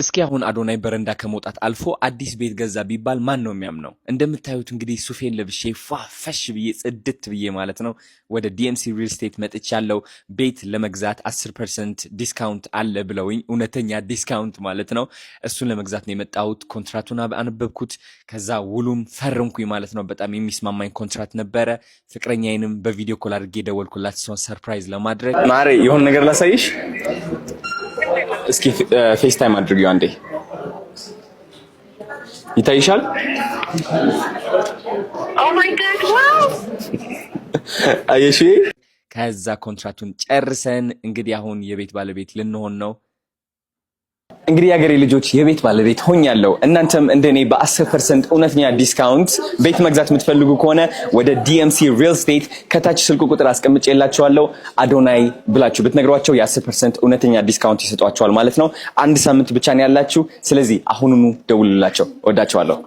እስኪ አሁን አዶናይ በረንዳ ከመውጣት አልፎ አዲስ ቤት ገዛ ቢባል ማን ነው የሚያምነው? እንደምታዩት እንግዲህ ሱፌን ለብሼ ፈሽ ብዬ ጽድት ብዬ ማለት ነው ወደ ዲኤምሲ ሪል ስቴት መጥቻለሁ። ቤት ለመግዛት 10% ዲስካውንት አለ ብለውኝ፣ እውነተኛ ዲስካውንት ማለት ነው። እሱን ለመግዛት ነው የመጣሁት። ኮንትራቱን አነበብኩት፣ ከዛ ውሉም ፈረምኩኝ ማለት ነው። በጣም የሚስማማኝ ኮንትራት ነበረ። ፍቅረኛዬንም በቪዲዮ ኮል አድርጌ ደወልኩላት እሷን ሰርፕራይዝ ለማድረግ። ማሬ የሆነ ነገር ላሳይሽ እስኪ ፌስ ታይም አድርጊው አንዴ። ይታይሻል? ኦ ማይ ጋድ ዋው! አየሽ? ከዛ ኮንትራቱን ጨርሰን እንግዲህ አሁን የቤት ባለቤት ልንሆን ነው። እንግዲህ የሀገሬ ልጆች የቤት ባለቤት ሆኛለሁ። እናንተም እንደኔ በ10% እውነተኛ ዲስካውንት ቤት መግዛት የምትፈልጉ ከሆነ ወደ ዲኤምሲ ሪል ስቴት ከታች ስልክ ቁጥር አስቀምጬላችኋለሁ። አዶናይ ብላችሁ ብትነግሯቸው የ10% እውነተኛ ዲስካውንት ይሰጧችኋል ማለት ነው። አንድ ሳምንት ብቻ ነው ያላችሁ። ስለዚህ አሁኑኑ ደውሉላቸው። ወዳችኋለሁ።